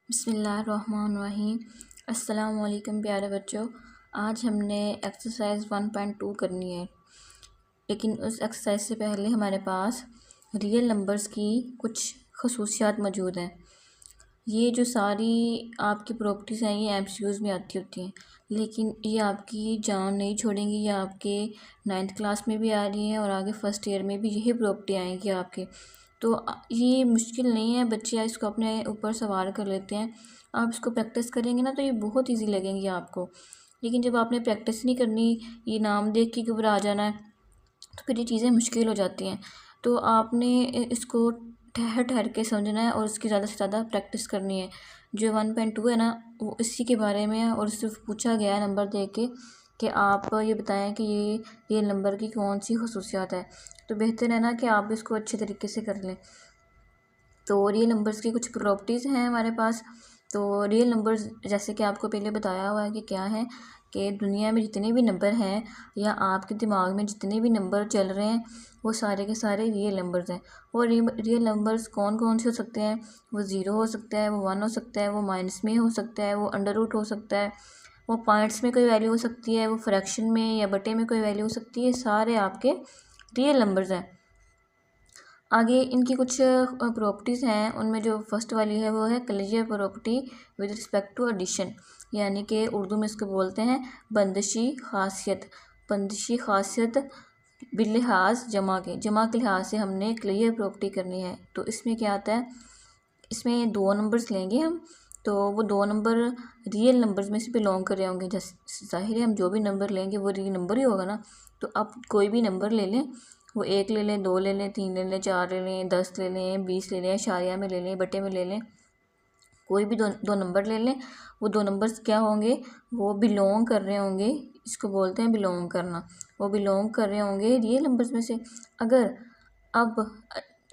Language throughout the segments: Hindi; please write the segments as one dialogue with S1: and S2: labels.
S1: बिस्मिल्लाहिर्रहमानिर्रहीम। अस्सलाम वालेकुम प्यारे बच्चों। आज हमने एक्सरसाइज 1.2 करनी है, लेकिन उस एक्सरसाइज से पहले हमारे पास रियल नंबर्स की कुछ खसूसियात मौजूद हैं। ये जो सारी आपकी प्रॉपर्टीज़ हैं ये एमसीक्यूज़ में आती होती हैं, लेकिन ये आपकी जान नहीं छोड़ेंगी। ये आपके 9th क्लास में भी आ रही हैं और आगे फर्स्ट ईयर में भी यही प्रॉपर्टी आएंगी आपके। तो ये मुश्किल नहीं है, बच्चे इसको अपने ऊपर सवार कर लेते हैं। आप इसको प्रैक्टिस करेंगे ना तो ये बहुत ईजी लगेंगी आपको। लेकिन जब आपने प्रैक्टिस नहीं करनी, ये नाम देख के घबरा जाना है, तो फिर ये चीज़ें मुश्किल हो जाती हैं। तो आपने इसको ठहर ठहर के समझना है और इसकी ज़्यादा से ज़्यादा प्रैक्टिस करनी है। जो 1.2 है ना, वो इसी के बारे में है और सिर्फ पूछा गया है नंबर दे के कि आप ये बताएं कि ये नंबर की कौन सी खसूसियात है। तो बेहतर है ना कि आप इसको अच्छे तरीके से कर लें। तो रियल नंबर्स की कुछ प्रॉपर्टीज़ हैं हमारे पास। तो रियल नंबर्स जैसे कि आपको पहले बताया हुआ है कि क्या है, कि दुनिया में जितने भी नंबर हैं या आपके दिमाग में जितने भी नंबर चल रहे हैं वो सारे के सारे रियल नंबर्स हैं। और रियल नंबर्स कौन कौन से हो सकते हैं? वो ज़ीरो हो सकता है, वो 1 हो सकता है, वो माइनस में हो सकता है, वो अंडर रूट हो सकता है, वो पॉइंट्स में कोई वैल्यू हो सकती है, वो फ्रैक्शन में या बटे में कोई वैल्यू हो सकती है। सारे आपके रियल नंबर्स हैं। आगे इनकी कुछ प्रॉपर्टीज़ हैं, उनमें जो फर्स्ट वाली है वो है collegiate property with respect to addition, यानी कि उर्दू में इसको बोलते हैं बंदिशी खासियत। बंदिशी खासियत बिलिहाज जमा के लिहाज से हमने क्लियर प्रॉपर्टी करनी है। तो इसमें क्या आता है, इसमें 2 नंबर्स लेंगे हम, तो वो 2 नंबर रियल नंबर्स में से बिलोंग कर रहे होंगे। जैसे जाहिर है हम जो भी नंबर लेंगे वो रियल नंबर ही होगा ना। तो आप कोई भी नंबर ले लें, वो 1 ले लें, 2 ले लें, 3 ले लें, 4 ले लें, 10 ले लें, 20 ले लें, इशारिया में ले लें, बटे में ले लें, कोई भी दो नंबर ले लें। वो 2 नंबर्स क्या होंगे, वो बिलोंग कर रहे होंगे, इसको बोलते हैं बिलोंग करना। वो बिलोंग कर रहे होंगे रियल नंबर्स में से। अगर अब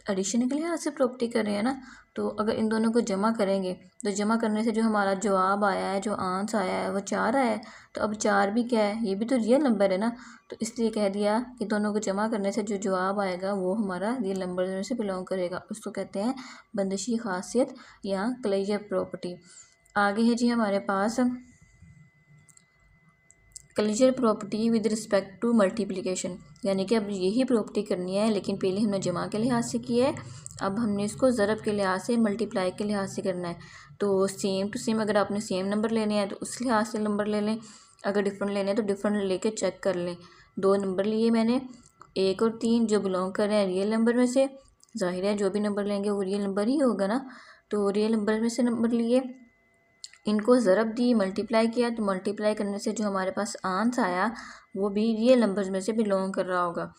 S1: एडिशन के लिहाज से प्रॉपर्टी कर रहे हैं ना, तो अगर इन दोनों को जमा करेंगे तो जमा करने से जो हमारा जवाब आया है, जो आंसर आया है, वो 4 आया है। तो अब 4 भी क्या है, ये भी तो रियल नंबर है ना। तो इसलिए कह दिया कि दोनों को जमा करने से जो जवाब आएगा वो हमारा रियल नंबर में से बिलोंग करेगा। उसको कहते हैं बंदिशी खासियत या क्लेजर प्रॉपर्टी। आगे है जी हमारे पास closure property with respect to multiplication, यानी कि अब यही प्रॉपर्टी करनी है, लेकिन पहले हमने जमा के लिहाज से की है, अब हमने इसको ज़रब के लिहाज से, मल्टीप्लाई के लिहाज से करना है। तो सेम टू सेम, अगर आपने सेम नंबर लेने हैं तो उस लिहाज से नंबर ले लें, अगर डिफरेंट लेने हैं तो डिफरेंट लेके चेक कर लें। 2 नंबर लिए मैंने, 1 और 3, जो बिलोंग कर रहे हैं रियल नंबर में से। जाहिर है जो भी नंबर लेंगे वो रियल नंबर ही होगा ना। तो रियल नंबर में से नंबर लिए, इनको ज़रब दी, मल्टीप्लाई किया, तो मल्टीप्लाई करने से जो हमारे पास आंसर आया वो भी रियल नंबर्स में से बिलोंग कर रहा होगा।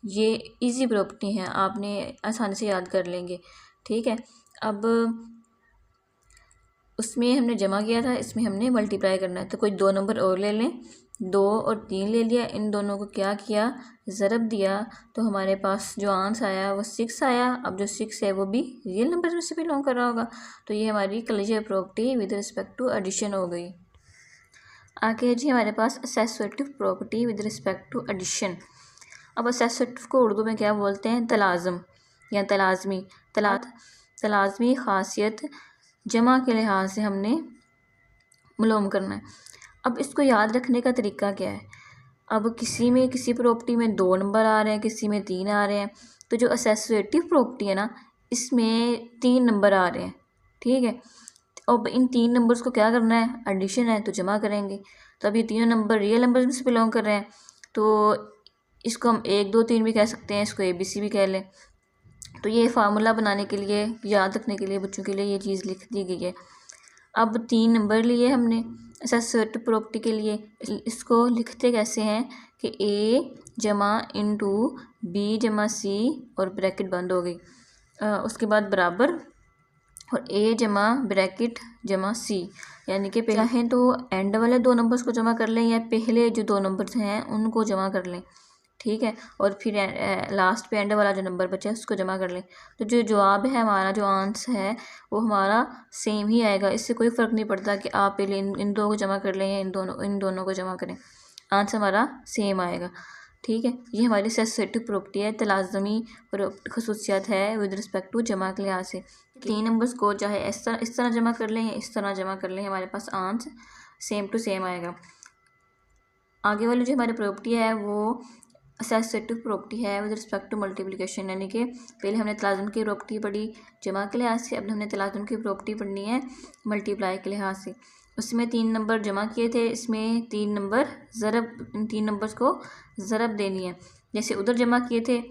S1: ये इजी प्रॉपर्टी है, आपने आसानी से याद कर लेंगे। ठीक है, अब उसमें हमने जमा किया था, इसमें हमने मल्टीप्लाई करना है। तो कोई 2 नंबर और ले लें, 2 और 3 ले लिया, इन दोनों को क्या किया, ज़रब दिया, तो हमारे पास जो आंसर आया वो 6 आया। अब जो 6 है वो भी रियल नंबर में से बिलोंग कर रहा होगा। तो ये हमारी closure property with respect to addition हो गई। आगे है जी हमारे पास associative property with respect to addition. अब एसोसिएटिव को उर्दू में क्या बोलते हैं, तलाज़म या तलाज़मी। तलाज़मी खासियत जमा के लिहाज से हमने मालूम करना है। अब इसको याद रखने का तरीका क्या है, अब किसी प्रॉपर्टी में 2 नंबर आ रहे हैं, किसी में 3 आ रहे हैं, तो जो एसोसिएटिव प्रॉपर्टी है ना, इसमें 3 नंबर आ रहे हैं। ठीक है, अब इन 3 नंबर्स को क्या करना है, एडिशन है, तो जमा करेंगे। तो अब ये तीनों नंबर रियल नंबर्स में से बिलोंग कर रहे हैं, तो इसको हम 1 2 3 भी कह सकते हैं, इसको ABC भी कह लें। तो ये फार्मूला बनाने के लिए, याद रखने के लिए बच्चों के लिए ये चीज़ लिख दी गई है। अब 3 नंबर लिए हमने एसोसिएटिव प्रॉपर्टी के लिए, इसको लिखते कैसे हैं कि A जमा इंटू B जमा C और ब्रैकेट बंद हो गई, उसके बाद बराबर, और A जमा ब्रैकेट जमा C, यानी कि पहला है तो एंड वाले 2 नंबर्स को जमा कर लें या पहले जो 2 नंबर्स हैं उनको जमा कर लें। ठीक है, और फिर लास्ट पे एंड वाला जो नंबर बचा है उसको जमा कर लें। तो जो जवाब है हमारा, जो आंसर है वो हमारा सेम ही आएगा। इससे कोई फ़र्क नहीं पड़ता कि आप पहले इन 2 को जमा कर लें या इन दोनों को जमा करें, आंसर हमारा सेम आएगा। ठीक है, ये हमारी एसोसिएटिव प्रॉपर्टी है, तलाज़मी खसूसियत है विद रिस्पेक्ट टू जमा के लिहाज से। तीन नंबर्स को चाहे इस तरह जमा कर लें या इस तरह जमा कर लें, हमारे पास आंसर सेम टू सेम आएगा। आगे वाली जो हमारी प्रॉपर्टी है वो एसोसिएटिव प्रॉपर्टी है विद रिस्पेक्ट टू मल्टीप्लिकेशन, यानी कि पहले हमने तलाज़ुम की प्रॉपर्टी पढ़ी जमा के लिहाज से, अब हमने तलाज़ुम की प्रॉपर्टी पढ़नी है मल्टीप्लाई के लिहाज से। उसमें 3 नंबर जमा किए थे, इसमें 3 नंबर ज़रब, इन 3 नंबर्स को ज़रब देनी है। जैसे उधर जमा किए थे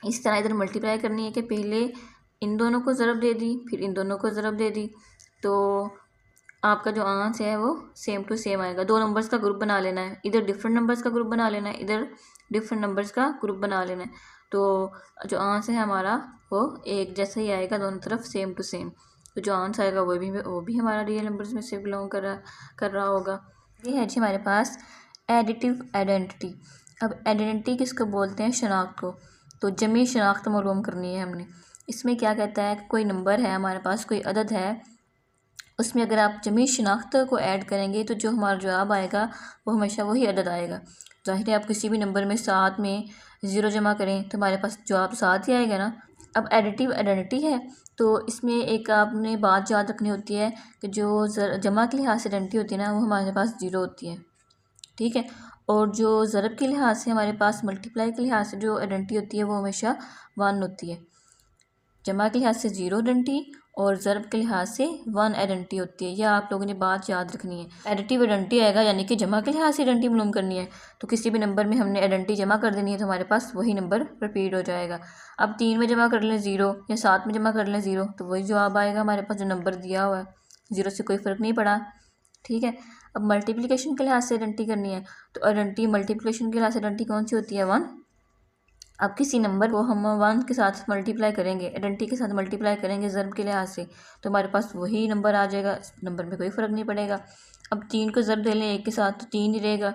S1: इस तरह इधर मल्टीप्लाई करनी है कि पहले इन दोनों को ज़रब दे दी फिर इन दोनों को ज़रब दे दी, तो आपका जो आंसर है वो सेम टू सेम आएगा। 2 नंबर्स का ग्रुप बना लेना है, इधर डिफरेंट नंबर्स का ग्रुप बना लेना है, इधर डिफरेंट नंबर्स का ग्रुप बना लेना है, तो जो आंसर है हमारा वो एक जैसा ही आएगा, दोनों तरफ सेम टू सेम। तो जो आंसर आएगा वो भी हमारा रियल नंबर्स में से बिलोंग कर रहा होगा। ये है जी हमारे पास एडिटिव आइडेंटिटी। अब आइडेंटिटी किसको बोलते हैं? शनाख्त को। तो जमी शनाख्त मालूम करनी है हमने। इसमें क्या कहता है कि कोई नंबर है हमारे पास, कोई अदद है, उसमें अगर आप जमी शनाख्त को ऐड करेंगे तो जो हमारा जवाब आएगा वो हमेशा वही अदद आएगा। ज़ाहिर है आप किसी भी नंबर में 7 में 0 जमा करें तो हमारे पास जवाब 7 ही आएगा ना। अब एडिटिव आइडेंटिटी है तो इसमें एक आपने बात याद रखनी होती है कि जो जमा के लिहाज से आइडेंटिटी होती है ना वो हमारे पास 0 होती है, ठीक है। और जो ज़रब के लिहाज से हमारे पास मल्टीप्लाई के लिहाज से जो आइडेंटिटी होती है वो हमेशा 1 होती है। जमा के लिहाज से 0 आइडेंटिटी और ज़रब के लिहाज से 1 आइडेंटिटी होती है। यह आप लोगों ने बात याद रखनी है। एडिटिव आइडेंटिटी आएगा यानी कि जमा के लिहाज से आइडेंटिटी मालूम करनी है, तो किसी भी नंबर में हमने आइडेंटिटी जमा कर देनी है तो हमारे पास वही नंबर रिपीट हो जाएगा। अब 3 में जमा कर लें 0 या 7 में जमा कर लें 0 तो वही जवाब आएगा हमारे पास जो नंबर दिया हुआ है, 0 से कोई फ़र्क नहीं पड़ा, ठीक है। अब मल्टीप्लिकेशन के लिहाज से आइडेंटिटी करनी है तो आइडेंटिटी मल्टीप्लिकेशन के लिहाज से आइडेंटिटी कौन सी होती है? 1। अब किसी नंबर को हम 1 के साथ मल्टीप्लाई करेंगे, आइडेंटिटी के साथ मल्टीप्लाई करेंगे ज़रब के लिहाज से, तो हमारे पास वही नंबर आ जाएगा, इस नंबर में कोई फ़र्क नहीं पड़ेगा। अब 3 को ज़रब दे लें 1 के साथ तो 3 ही रहेगा,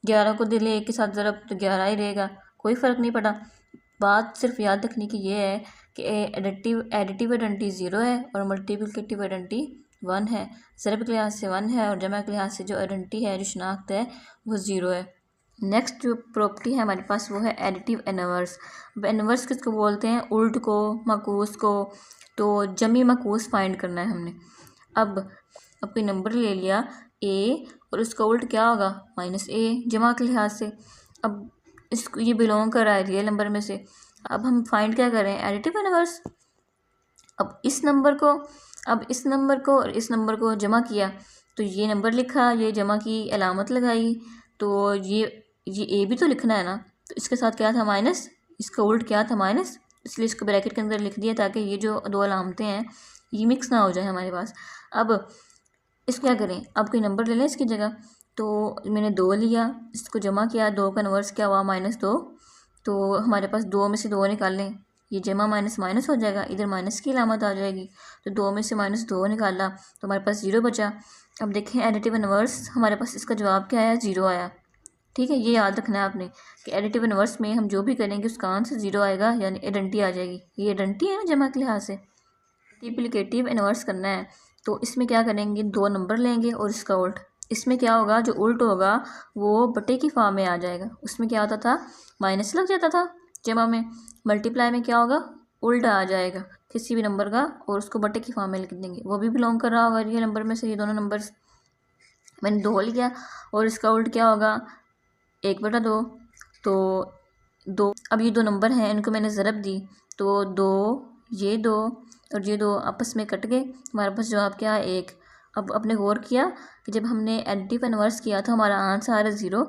S1: 11 को दे लें 1 के साथ ज़रब तो 11 ही रहेगा, कोई फ़र्क नहीं पड़ा। बात सिर्फ याद रखने की ये है कि एडिटिव आइडेंटिटी 0 है और मल्टीप्लिकेटिव आइडेंटिटी 1 है। ज़रब के लिहाज से 1 है और जमा के लिहाज से जो आइडेंटिटी है, जो शनाख्त है, वो 0 है। नेक्स्ट जो प्रॉपर्टी है हमारे पास वो है एडिटिव इनवर्स। अब इनवर्स किसको बोलते हैं? उल्ट को, मकूस को। तो जमी मकूस फाइंड करना है हमने। अब कोई नंबर ले लिया a और उसका उल्ट क्या होगा? -a जमा के लिहाज से। अब इसको ये बिलोंग कर रहा है रियल नंबर में से। अब हम फाइंड क्या करें? Additive inverse. अब इस नंबर को और इस नंबर को जमा किया तो ये नंबर लिखा, ये जमा की अलामत लगाई, तो ये ए भी तो लिखना है ना, तो इसके साथ क्या था? माइनस, इसका उल्ट क्या था? माइनस, इसलिए इसको ब्रैकेट के अंदर लिख दिया ताकि ये जो 2 अलामतें हैं ये मिक्स ना हो जाए हमारे पास। अब इसको क्या करें? अब कोई नंबर ले लें इसकी जगह, तो मैंने 2 लिया, इसको जमा किया, 2 का इनवर्स क्या हुआ? -2। तो हमारे पास 2 में से 2 निकाल लें, ये जमा माइनस माइनस हो जाएगा, इधर माइनस की अलामत आ जाएगी, तो 2 में से -2 निकाला तो हमारे पास 0 बचा। अब देखें एडिटिव इनवर्स, हमारे पास इसका जवाब क्या आया? 0 आया, ठीक है। ये याद रखना है आपने कि एडिटिव इनवर्स में हम जो भी करेंगे उसका आंसर 0 आएगा, यानी आइडेंटिटी आ जाएगी। ये आइडेंटिटी है ना जमा के लिहाज से। मल्टीप्लिकेटिव इनवर्स करना है तो इसमें क्या करेंगे? 2 नंबर लेंगे और इसका उल्ट। इसमें क्या होगा? जो उल्ट होगा वो बटे की फॉर्म में आ जाएगा। उसमें क्या होता था? माइनस लग जाता था जमा में। मल्टीप्लाई में क्या होगा? उल्टा आ जाएगा किसी भी नंबर का और उसको बटे की फॉर्म में लिख देंगे, वो भी बिलोंग कर रहा होगा ये नंबर में से। ये दोनों नंबर्स मैंने 2 लिया और इसका उल्ट क्या होगा? 1/2। तो 2, अब ये 2 नंबर हैं इनको मैंने ज़रब दी तो 2, ये 2 और ये 2 आपस में कट गए, हमारे पास जवाब क्या है? 1। अब अपने गौर किया कि जब हमने एडिटिव इनवर्स किया था हमारा आंसर आ रहा है 0,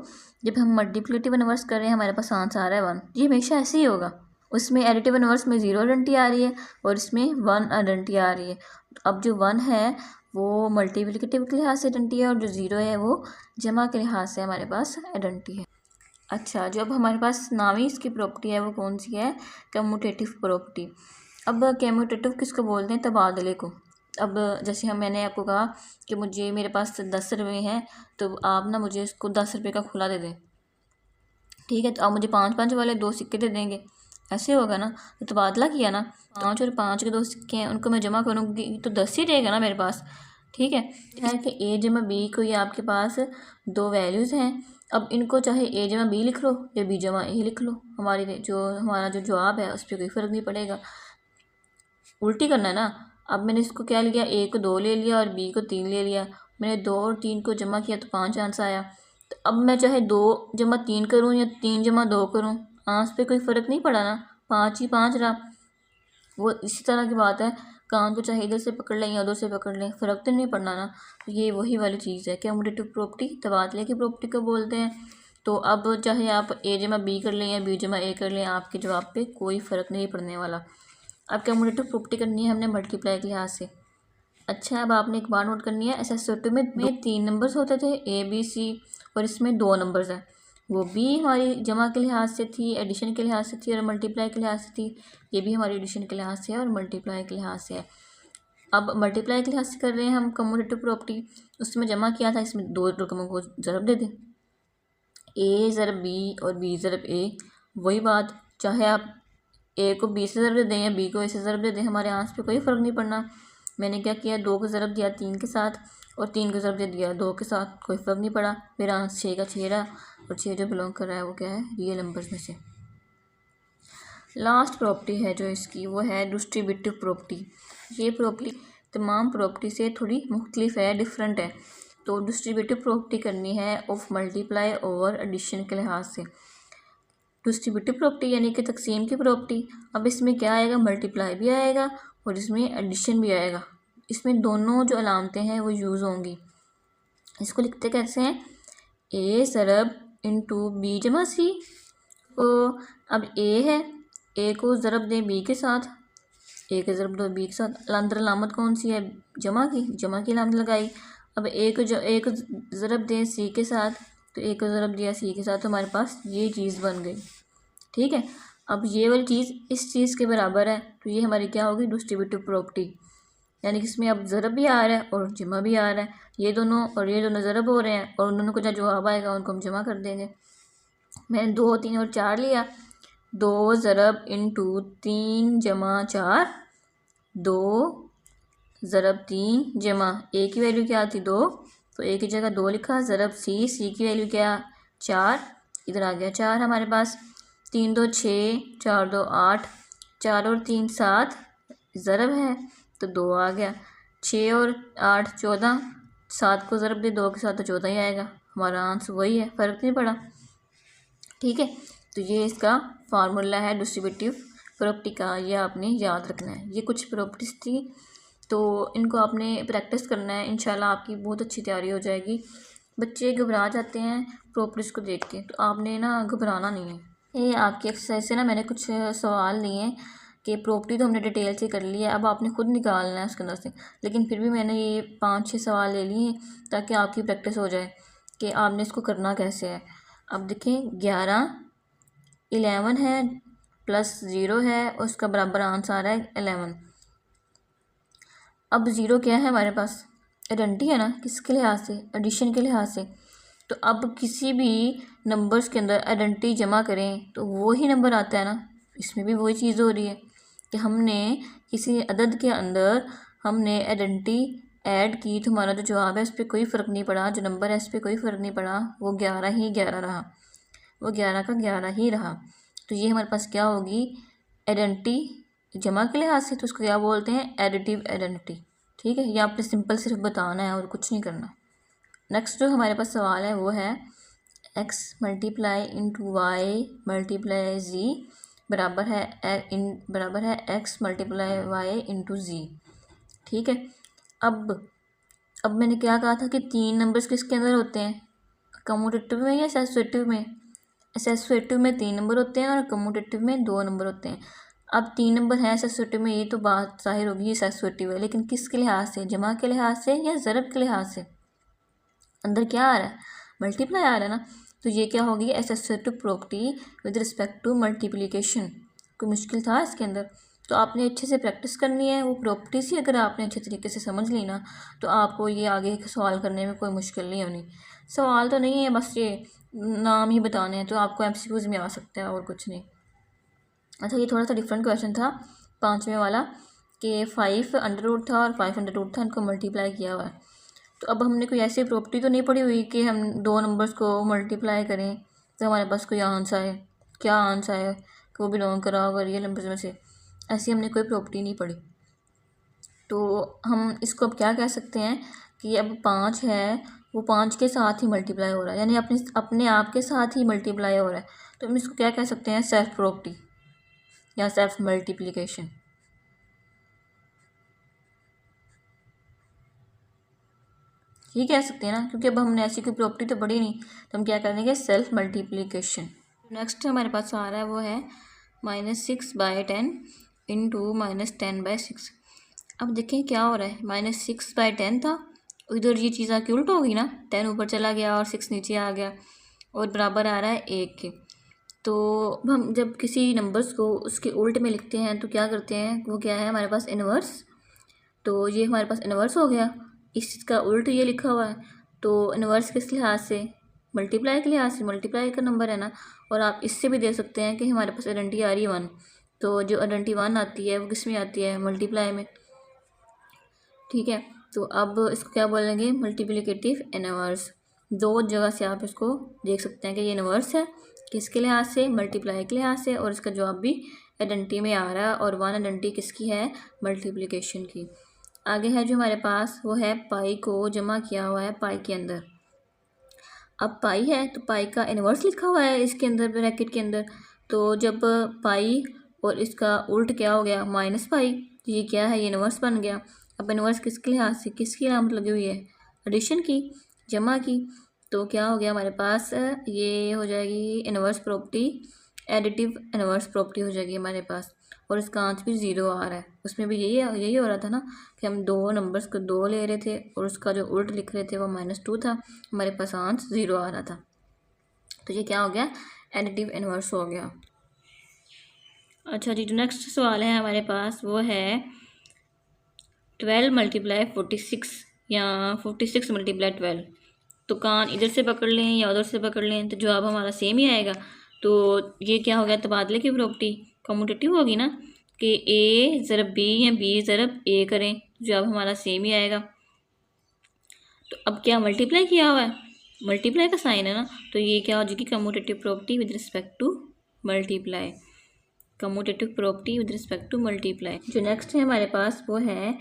S1: जब हम मल्टीप्लिकेटिव इनवर्स कर रहे हैं हमारे पास आंसर आ रहा है 1। ये हमेशा ऐसे ही होगा। उसमें एडिटिव इनवर्स में 0 आइडेंटिटी आ रही है और इसमें 1 आइडेंटिटी आ रही है। अब जो 1 है वो मल्टीप्लिकेटिव के लिहाज से आइडेंटिटी है और जो 0 है वो जमा के लिहाज से हमारे पास आइडेंटिटी है। अच्छा, जो अब हमारे पास नावी इसकी प्रॉपर्टी है वो कौन सी है? Commutative property. अब कम्यूटेटिव किसको बोलते हैं? तबादले को। अब जैसे मैंने आपको कहा कि मेरे पास 10 रुपये हैं तो आप ना मुझे इसको 10 रुपये का खुला दे दें, ठीक है। तो आप मुझे 5-5 वाले 2 सिक्के दे देंगे, ऐसे होगा ना। तो तबादला किया ना, 5 और 5 के 2 सिक्के हैं, उनको मैं जमा करूँगी तो 10 ही रहेगा ना मेरे पास, ठीक है। कि a जमा b को, ये आपके पास 2 वैल्यूज़ हैं। अब इनको चाहे a जमा b लिख लो या b जमा a लिख लो, हमारा जो जवाब है उस पर कोई फ़र्क नहीं पड़ेगा। उल्टी करना है ना। अब मैंने इसको क्या लिया, ए को 2 ले लिया और बी को 3 ले लिया। मैंने 2 और 3 को जमा किया तो 5 आंसर आया। तो अब मैं चाहे 2 जमा 3 करूँ या 3 जमा 2 करूँ, आंसर पे कोई फ़र्क नहीं पड़ा ना, 5 ही 5 रहा। वो इसी तरह की बात है, कान को चाहे इधर से पकड़ लें या उधर से पकड़ लें, फ़र्क तो नहीं पड़ना ना। तो ये वही वाली चीज़ है, कम्यूटेटिव प्रॉपर्टी तबादले की प्रॉपर्टी को बोलते हैं। तो अब चाहे आप ए जमा बी कर लें या बी जमा ए कर लें, आपके जवाब पे कोई फ़र्क नहीं पड़ने वाला। अब कम्यूटेटिव प्रॉपर्टी करनी है हमने मल्टीप्लाई के लिहाज से। अच्छा, अब आपने एक बार नोट करनी है, एसएसओ2 में 3 नंबर्स होते थे ए बी सी, और इसमें 2 नंबर्स हैं। वो भी हमारी जमा के लिहाज से थी, एडिशन के लिहाज से थी और मल्टीप्लाई के लिहाज से थी। ये भी हमारी एडिशन के लिहाज से है और मल्टीप्लाई के लिहाज से है। अब मल्टीप्लाई के लिहाज से कर रहे हैं हम कम्यूटेटिव प्रॉपर्टी। उसमें जमा किया था, इसमें 2 रकमों को ज़रब दे दें, ए ज़रब बी और बी ज़रब ए। वही बात, चाहे आप ए को बी से ज़रब दे दें या बी को ए से ज़रब दे दें, हमारे आंसर पे कोई फ़र्क नहीं पड़ना। मैंने क्या किया, 2 को ज़रब दिया 3 के साथ और 3 को ज़रब दे दिया 2 के साथ, कोई फ़र्क नहीं पड़ा। मेरा आंसर 6 का 6 रहा, और 6 जो बिलोंग कर रहा है वो क्या है, रियल नंबर्स में से। लास्ट प्रॉपर्टी है जो इसकी, वो है डिस्ट्रीब्यूटिव प्रॉपर्टी। ये प्रॉपर्टी तमाम प्रॉपर्टी से थोड़ी मुख्तलिफ है, डिफरेंट है। तो डिस्ट्रीब्यूटिव प्रॉपर्टी करनी है ऑफ मल्टीप्लाई ओवर एडिशन के लिहाज से। डिस्ट्रीब्यूटिव प्रॉपर्टी यानी कि तकसीम की प्रॉपर्टी। अब इसमें क्या आएगा, मल्टीप्लाई भी आएगा और इसमें एडिशन भी आएगा। इसमें दोनों जो अलामतें हैं वो यूज़ होंगी। इसको लिखते कैसे हैं, ए ज़रब इंटू बी जमा सी। तो अब ए है, ए को ज़रब दें बी के साथ, ए के ज़रब दो बी के साथ। अंदर अलामत कौन सी है, जमा की, जमा की अलामत लगाई। अब ए को ज़रब दें सी के साथ, तो ए को ज़रब दिया सी के साथ, तो हमारे पास ये चीज़ बन गई। ठीक है, अब ये वाली चीज़ इस चीज़ के बराबर है, तो ये हमारी क्या होगी, डिस्ट्रीब्यूटिव प्रॉपर्टी। यानी कि इसमें अब ज़रब भी आ रहा है और जमा भी आ रहा है, ये दोनों और ये दोनों ज़रब हो रहे हैं और उन दोनों को जो जवाब आएगा उनको हम जमा कर देंगे। मैंने 2 3 और 4 लिया, 2 ज़रब इंटू 3 जमा 4, 2 ज़रब 3 जमा ए की वैल्यू क्या थी 2, तो ए की जगह 2 लिखा, ज़रब सी की वैल्यू क्या 4, इधर आ गया 4 हमारे पास। 3 2 6, 4 2 8, 4 और 3 7, ज़रब है तो 2 आ गया। 6 और 8 14, 7 को ज़रब दे 2 के साथ तो 14 ही आएगा। हमारा आंसर वही है, फ़र्क नहीं पड़ा। ठीक है, तो ये इसका फार्मूला है डिस्ट्रीब्यूटिव प्रॉपर्टी का, ये आपने याद रखना है। ये कुछ प्रॉपर्टीज़ थी, तो इनको आपने प्रैक्टिस करना है, इंशाल्लाह आपकी बहुत अच्छी तैयारी हो जाएगी। बच्चे घबरा जाते हैं प्रॉपर्टीज़ को देख के, तो आपने ना घबराना नहीं है। ये आपकी एक्सरसाइज से ना मैंने कुछ सवाल लिए हैं कि प्रॉपर्टी तो हमने डिटेल से कर ली है, अब आपने खुद निकालना है उसके अंदर से। लेकिन फिर भी मैंने ये 5-6 सवाल ले लिए हैं ताकि आपकी प्रैक्टिस हो जाए कि आपने इसको करना कैसे है। अब देखें, 11 है प्लस 0 है, उसका बराबर आंसर आ रहा है 11। अब 0 क्या है हमारे पास, आइडेंटिटी है ना, किसके लिहाज से, एडिशन के लिहाज से। तो अब किसी भी नंबर्स के अंदर आइडेंटिटी जमा करें तो वो ही नंबर आता है ना, इसमें भी वही चीज़ हो रही है कि हमने किसी अदद के अंदर हमने आइडेंटिटी ऐड की, तो हमारा जो जवाब है उस पर कोई फ़र्क नहीं पड़ा, जो नंबर है उस पर कोई फ़र्क नहीं पड़ा, वो 11 ही 11 रहा, वो 11 का 11 ही रहा। तो ये हमारे पास क्या होगी, आइडेंटिटी जमा के लिहाज से, तो उसको क्या बोलते हैं, एडिटिव आइडेंटिटी। ठीक है, ये आपने सिंपल सिर्फ बताना है और कुछ नहीं करना। नेक्स्ट जो हमारे पास सवाल है वो है x multiply into y multiply z बराबर है x multiply y into z. ठीक है, अब मैंने क्या कहा था कि 3 नंबर्स किसके अंदर होते हैं, कम्यूटेटिव में या एसोसिएटिव में। एसोसिएटिव में 3 नंबर होते हैं और कम्यूटेटिव में 2 नंबर होते हैं। अब 3 नंबर हैं एसोसिएटिव में, ये तो बात जाहिर होगी ये एसोसिएटिव है, लेकिन किसके लिहाज से, जमा के लिहाज से या ज़रब के लिहाज से। अंदर क्या आ रहा है, मल्टीप्लाई आ रहा है ना, तो ये क्या होगी, associative property with respect to multiplication. कोई मुश्किल था इसके अंदर, तो आपने अच्छे से प्रैक्टिस करनी है वो प्रॉपर्टीज़ ही, अगर आपने अच्छे तरीके से समझ ली ना तो आपको ये आगे सवाल करने में कोई मुश्किल नहीं होनी। सवाल तो नहीं है, बस ये नाम ही बताने हैं, तो आपको एमसीक्यूज़ में आ सकता है और कुछ नहीं। अच्छा, ये थोड़ा सा डिफरेंट क्वेश्चन था 5वें वाला कि 5 अंडर रूट था और 5 अंडर रूट था, इनको मल्टीप्लाई किया हुआ है। तो अब हमने कोई ऐसी प्रॉपर्टी तो नहीं पढ़ी हुई कि हम 2 नंबर्स को मल्टीप्लाई करें तो हमारे पास कोई आंसर है, क्या आंसर है कि वो बिलोंग करा होगा रियल नंबर्स में से, ऐसी हमने कोई प्रॉपर्टी नहीं पढ़ी। तो हम इसको अब क्या कह सकते हैं कि अब 5 है वो 5 के साथ ही मल्टीप्लाई हो रहा है, यानी अपने अपने आप के साथ ही मल्टीप्लाई हो रहा है। तो हम इसको क्या कह सकते हैं, सेल्फ प्रॉपर्टी या सेल्फ मल्टीप्लिकेशन। ये कह सकते हैं ना, क्योंकि अब हमने ऐसी कोई प्रॉपर्टी तो पढ़ी नहीं, तो हम क्या कर देंगे, सेल्फ मल्टीप्लिकेशन। नेक्स्ट हमारे पास आ रहा है वो है -6/10 इंटू -10/6। अब देखें क्या हो रहा है, -6/10 था, इधर ये चीज़ आके उल्ट होगी ना, 10 ऊपर चला गया और 6 नीचे आ गया और बराबर आ रहा है 1 के। तो हम जब किसी नंबर्स को उसके उल्ट में लिखते हैं तो क्या करते हैं, वो क्या है हमारे पास इन्वर्स। तो ये हमारे पास इन्वर्स हो गया, इस चीज़ का उल्ट ये लिखा हुआ है, तो इन्वर्स किस लिहाज से, मल्टीप्लाई के लिहाज से, मल्टीप्लाई का नंबर है ना। और आप इससे भी दे सकते हैं कि हमारे पास आइडेंटिटी आ रही है 1, तो जो आइडेंटिटी 1 आती है वो किस में आती है, मल्टीप्लाई में। ठीक है, तो अब इसको क्या बोलेंगे, मल्टीप्लिकेटिव इन्वर्स। दो जगह से आप इसको देख सकते हैं कि ये इन्वर्स है, किसके लिहाज से, मल्टीप्लाई के लिहाज से, और इसका जवाब भी आइडेंटिटी में आ रहा है, और 1 आइडेंटिटी किसकी है, मल्टीप्लिकेशन की। आगे है जो हमारे पास वो है पाई को जमा किया हुआ है पाई के अंदर। अब पाई है तो पाई का इन्वर्स लिखा हुआ है इसके अंदर ब्रैकेट के अंदर, तो जब पाई और इसका उल्ट क्या हो गया, -पाई, तो ये क्या है, ये इन्वर्स बन गया। अब इन्वर्स किसके लिहाज से, किसकी अलामत लगी हुई है, एडिशन की, जमा की। तो क्या हो गया हमारे पास, ये हो जाएगी inverse property, additive inverse property हो जाएगी हमारे पास। और इसका आंसर भी 0 आ रहा है, उसमें भी यही हो रहा था ना कि हम दो नंबर्स को 2 ले रहे थे और उसका जो उल्ट लिख रहे थे वो -2 था, हमारे पास आंसर 0 आ रहा था। तो ये क्या हो गया, एडिटिव इन्वर्स हो गया। अच्छा जी, जो नेक्स्ट सवाल है हमारे पास वो है 12 × 46 या 46 × 12। तो कान इधर से पकड़ लें या उधर से पकड़ लें तो जवाब हमारा सेम ही आएगा। तो ये क्या हो गया, तबादले की प्रॉपर्टी कम्यूटेटिव होगी ना, कि A ज़रब B या B ज़रब A करें, जवाब हमारा सेम ही आएगा। तो अब क्या मल्टीप्लाई किया हुआ है, मल्टीप्लाई का साइन है ना, तो ये क्या हो जाएगी, commutative property with respect to multiply, commutative property with respect to multiply. जो नेक्स्ट है हमारे पास वो है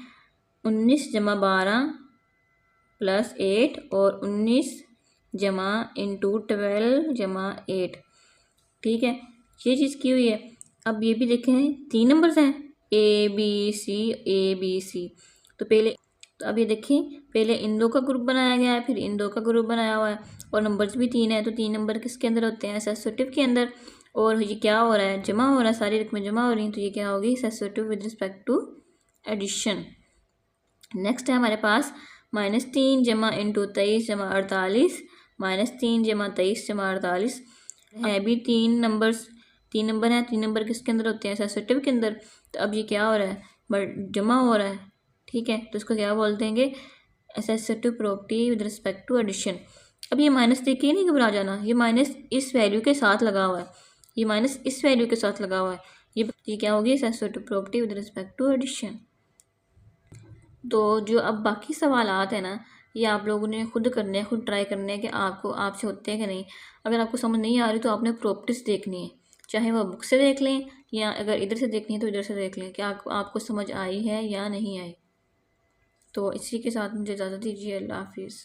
S1: 19 × 12 + 8 और 19 जमा इंटू 12 जमा 8। ठीक है, ये चीज़ की हुई है। अब ये भी देखें 3 नंबर्स हैं, A B C। तो अब ये देखें, पहले इन दो का ग्रुप बनाया गया है, फिर इन दो का ग्रुप बनाया हुआ है, और नंबर्स भी 3 है, तो 3 नंबर किसके अंदर होते हैं, एसोसिएटिव के अंदर। और ये क्या हो रहा है, जमा हो रहा है, सारी रकमें जमा हो रही हैं, तो ये क्या होगी, associative with respect to addition. Next है हमारे पास -3 जमा इंटू 23 जमा 48, -3 जमा 23 जमा 48 है भी 3 नंबर्स, 3 नंबर हैं, 3 नंबर किसके अंदर होते हैं, एसोसिएटिव के अंदर। तो अब ये क्या हो रहा है, जमा हो रहा है। ठीक है, तो इसको क्या बोल देंगे, associative property with respect to addition. अब ये माइनस देख के नहीं घबरा जाना, ये माइनस इस वैल्यू के साथ लगा हुआ है, ये माइनस इस वैल्यू के साथ लगा हुआ है, ये क्या होगी, associative property with respect to addition. तो जो अब बाकी सवालात हैं ना, ये आप लोगों ने खुद करने हैं, खुद ट्राई करने हैं कि आपको आपसे होते हैं कि नहीं। अगर आपको समझ नहीं आ रही तो आपने प्रॉपर्टीज देखनी है, चाहे वह बुक से देख लें या अगर इधर से देखनी है तो इधर से देख लें कि आपको समझ आई है या नहीं आई। तो इसी के साथ मुझे इजाज़त दीजिए, अल्लाह हाफिज़।